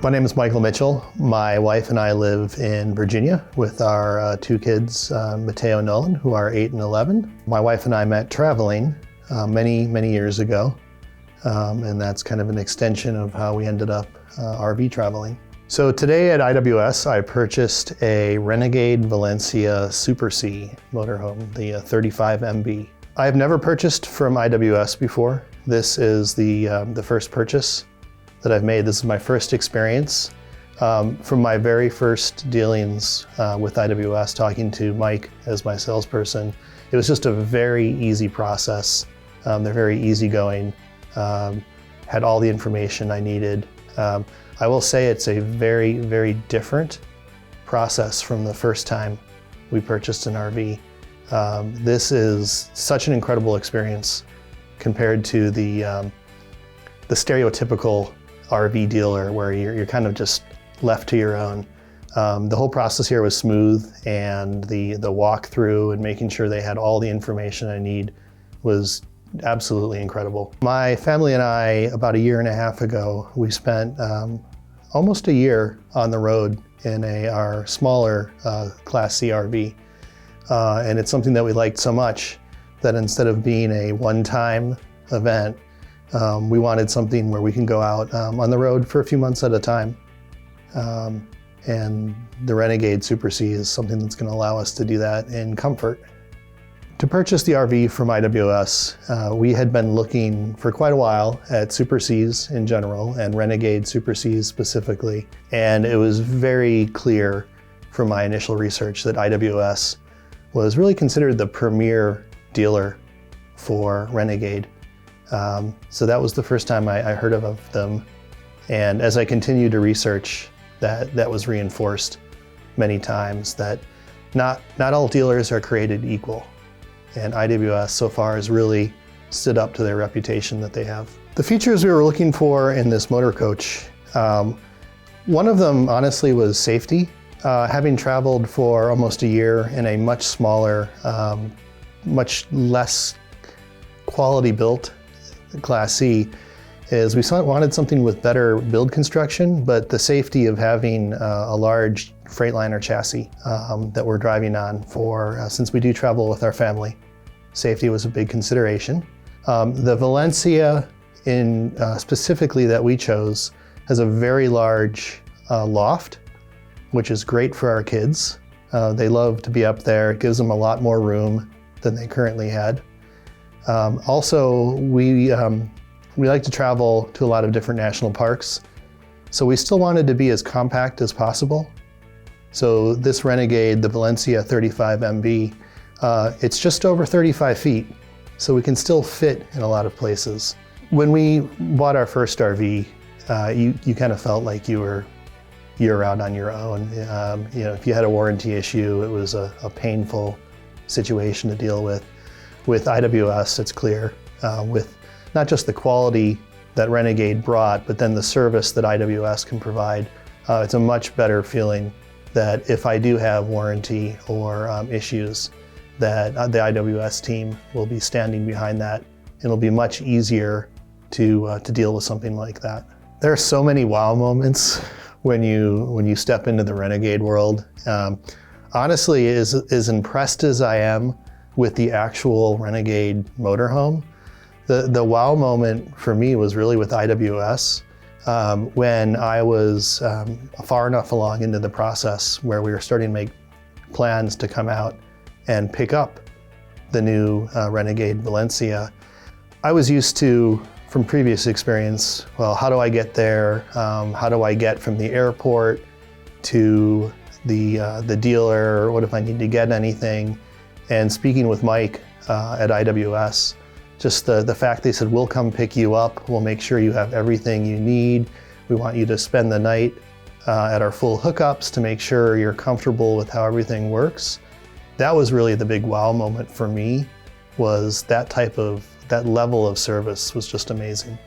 My name is Michael Mitchell. My wife and I live in Virginia with our two kids, Mateo and Nolan, who are 8 and 11. My wife and I met traveling many years ago, and that's kind of an extension of how we ended up RV traveling. So today at IWS, I purchased a Renegade Valencia Super C motorhome, the 35 MB. I have never purchased from IWS before. This is the first purchase that I've made. This is my first experience. From my very first dealings with IWS, talking to Mike as my salesperson, it was just a very easy process. They're very easygoing, had all the information I needed. I will say it's a very different process from the first time we purchased an RV. This is such an incredible experience compared to the stereotypical RV dealer where you're kind of just left to your own. The whole process here was smooth, and the walkthrough and making sure they had all the information I need was absolutely incredible. My family and I, about a year and a half ago, we spent almost a year on the road in our smaller Class C RV. And it's something that we liked so much that instead of being a one-time event, we wanted something where we can go out on the road for a few months at a time. And the Renegade Super C is something that's going to allow us to do that in comfort. To purchase the RV from IWS, we had been looking for quite a while at Super Cs in general and Renegade Super Cs specifically. And it was very clear from my initial research that IWS was really considered the premier dealer for Renegade. So that was the first time I heard of them. And as I continued to research, that was reinforced many times that not all dealers are created equal. And IWS so far has really stood up to their reputation that they have. The features we were looking for in this motor coach, one of them honestly was safety. Having traveled for almost a year in a much smaller, much less quality built Class C, is we wanted something with better build construction, but the safety of having a large Freightliner chassis that we're driving on since we do travel with our family. Safety was a big consideration. The Valencia specifically that we chose has a very large loft, which is great for our kids. They love to be up there. It gives them a lot more room than they currently had. Also, we like to travel to a lot of different national parks, so we still wanted to be as compact as possible. So this Renegade, the Valencia 35 MB, it's just over 35 feet, so we can still fit in a lot of places. When we bought our first RV, you kind of felt like you're out on your own. If you had a warranty issue, it was a painful situation to deal with. With IWS, it's clear, with not just the quality that Renegade brought, but then the service that IWS can provide. It's a much better feeling that if I do have warranty or issues, that the IWS team will be standing behind that. It'll be much easier to deal with something like that. There are so many wow moments when you step into the Renegade world. Honestly, as impressed as I am with the actual Renegade motorhome, the wow moment for me was really with IWS when I was far enough along into the process where we were starting to make plans to come out and pick up the new Renegade Valencia. I was used to, from previous experience, well, how do I get there? How do I get from the airport to the dealer? What if I need to get anything? And speaking with Mike at IWS, just the fact they said, we'll come pick you up, we'll make sure you have everything you need. We want you to spend the night at our full hookups to make sure you're comfortable with how everything works. That was really the big wow moment for me, was that level of service was just amazing.